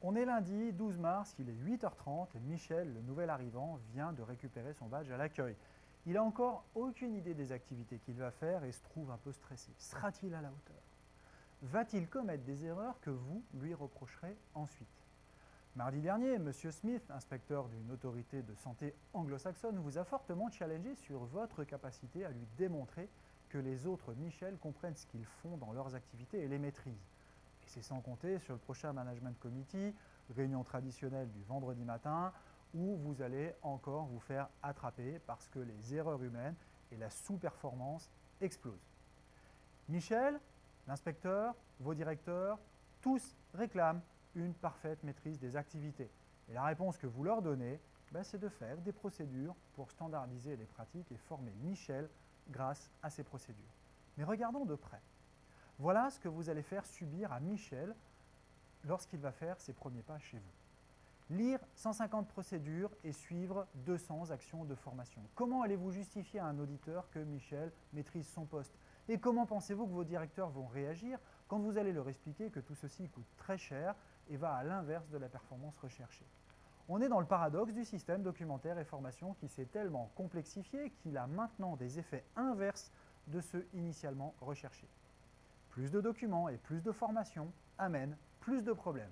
On est lundi 12 mars, il est 8h30 et Michel, le nouvel arrivant, vient de récupérer son badge à l'accueil. Il n'a encore aucune idée des activités qu'il va faire et se trouve un peu stressé. Sera-t-il à la hauteur? Va-t-il commettre des erreurs que vous lui reprocherez ensuite? Mardi dernier, M. Smith, inspecteur d'une autorité de santé anglo-saxonne, vous a fortement challengé sur votre capacité à lui démontrer que les autres Michel comprennent ce qu'ils font dans leurs activités et les maîtrisent. Et c'est sans compter sur le prochain Management Committee, réunion traditionnelle du vendredi matin, où vous allez encore vous faire attraper parce que les erreurs humaines et la sous-performance explosent. Michel, l'inspecteur, vos directeurs, tous réclament une parfaite maîtrise des activités. Et la réponse que vous leur donnez, c'est de faire des procédures pour standardiser les pratiques et former Michel grâce à ces procédures. Mais regardons de près. Voilà ce que vous allez faire subir à Michel lorsqu'il va faire ses premiers pas chez vous. Lire 150 procédures et suivre 200 actions de formation. Comment allez-vous justifier à un auditeur que Michel maîtrise son poste? Et comment pensez-vous que vos directeurs vont réagir quand vous allez leur expliquer que tout ceci coûte très cher et va à l'inverse de la performance recherchée? On est dans le paradoxe du système documentaire et formation qui s'est tellement complexifié qu'il a maintenant des effets inverses de ceux initialement recherchés. Plus de documents et plus de formation amènent plus de problèmes.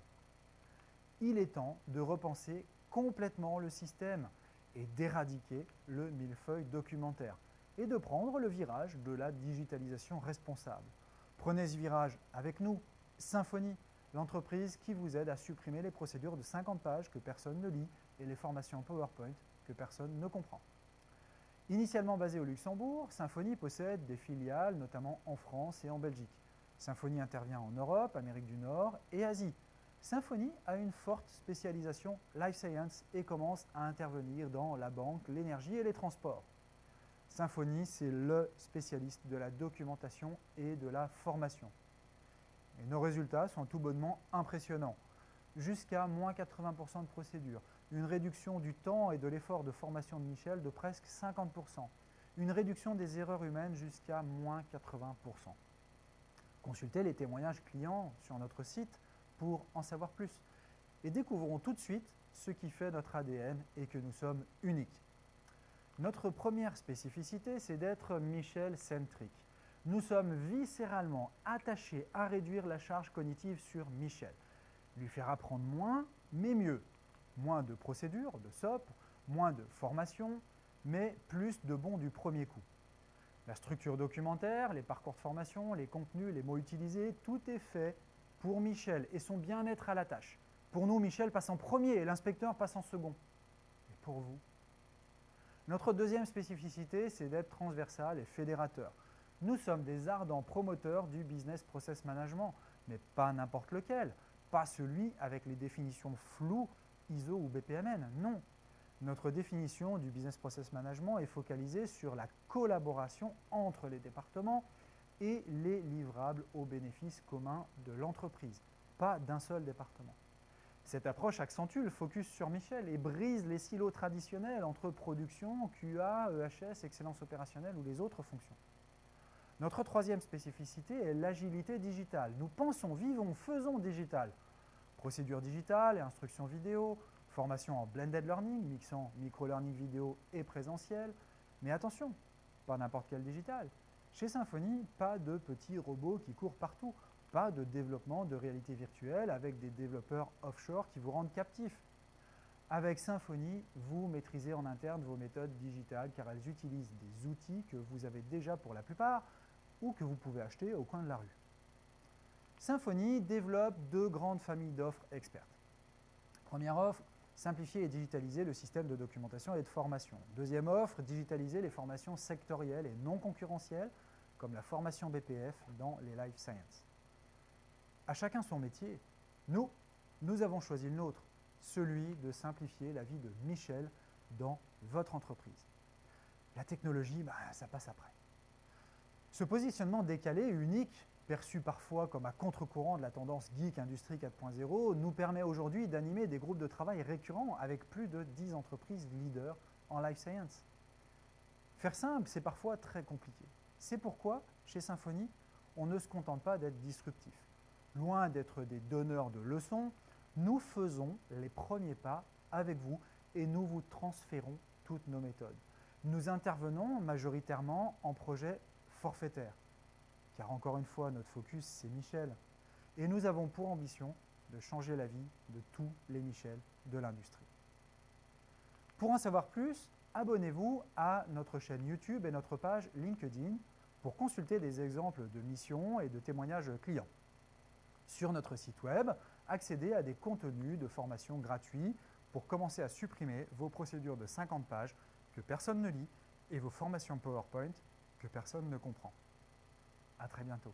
Il est temps de repenser complètement le système et d'éradiquer le millefeuille documentaire et de prendre le virage de la digitalisation responsable. Prenez ce virage avec nous, Symfony, l'entreprise qui vous aide à supprimer les procédures de 50 pages que personne ne lit et les formations PowerPoint que personne ne comprend. Initialement basée au Luxembourg, Symfony possède des filiales notamment en France et en Belgique. Symfony intervient en Europe, Amérique du Nord et Asie. Symfony a une forte spécialisation Life Science et commence à intervenir dans la banque, l'énergie et les transports. Symfony, c'est le spécialiste de la documentation et de la formation. Et nos résultats sont tout bonnement impressionnants. Jusqu'à moins 80% de procédures, une réduction du temps et de l'effort de formation de Michel de presque 50%, une réduction des erreurs humaines jusqu'à moins 80%. Consultez les témoignages clients sur notre site pour en savoir plus. Et découvrons tout de suite ce qui fait notre ADN et que nous sommes uniques. Notre première spécificité, c'est d'être Michel-centrique. Nous sommes viscéralement attachés à réduire la charge cognitive sur Michel. Lui faire apprendre moins, mais mieux. Moins de procédures, de SOP, moins de formation, mais plus de bons du premier coup. La structure documentaire, les parcours de formation, les contenus, les mots utilisés, tout est fait pour Michel et son bien-être à la tâche. Pour nous, Michel passe en premier et l'inspecteur passe en second. Et pour vous? Notre deuxième spécificité, c'est d'être transversal et fédérateur. Nous sommes des ardents promoteurs du business process management, mais pas n'importe lequel, pas celui avec les définitions floues ISO ou BPMN, non. Notre définition du business process management est focalisée sur la collaboration entre les départements et les livrables au bénéfice commun de l'entreprise, pas d'un seul département. Cette approche accentue le focus sur Michel et brise les silos traditionnels entre production, QA, EHS, excellence opérationnelle ou les autres fonctions. Notre troisième spécificité est l'agilité digitale. Nous pensons, vivons, faisons digital. Procédure digitale et instruction vidéo, formation en blended learning, mixant micro-learning vidéo et présentiel. Mais attention, pas n'importe quel digital. Chez Symfony, pas de petits robots qui courent partout, pas de développement de réalité virtuelle avec des développeurs offshore qui vous rendent captifs. Avec Symfony, vous maîtrisez en interne vos méthodes digitales car elles utilisent des outils que vous avez déjà pour la plupart ou que vous pouvez acheter au coin de la rue. Symfony développe deux grandes familles d'offres expertes. Première offre, simplifier et digitaliser le système de documentation et de formation. Deuxième offre, digitaliser les formations sectorielles et non concurrentielles, comme la formation BPF dans les Life Science. À chacun son métier. Nous avons choisi le nôtre, celui de simplifier la vie de Michel dans votre entreprise. La technologie, ça passe après. Ce positionnement décalé, unique, perçu parfois comme à contre-courant de la tendance geek industrie 4.0, nous permet aujourd'hui d'animer des groupes de travail récurrents avec plus de 10 entreprises leaders en life science. Faire simple, c'est parfois très compliqué. C'est pourquoi, chez Symfony, on ne se contente pas d'être disruptif. Loin d'être des donneurs de leçons, Nous faisons les premiers pas avec vous et nous vous transférons toutes nos méthodes. Nous intervenons majoritairement en projet forfaitaire, car encore une fois, notre focus, c'est Michel. Et nous avons pour ambition de changer la vie de tous les Michel de l'industrie. Pour en savoir plus, abonnez-vous à notre chaîne YouTube et notre page LinkedIn pour consulter des exemples de missions et de témoignages clients. Sur notre site web, accédez à des contenus de formation gratuits pour commencer à supprimer vos procédures de 50 pages que personne ne lit et vos formations PowerPoint que personne ne comprend. À très bientôt.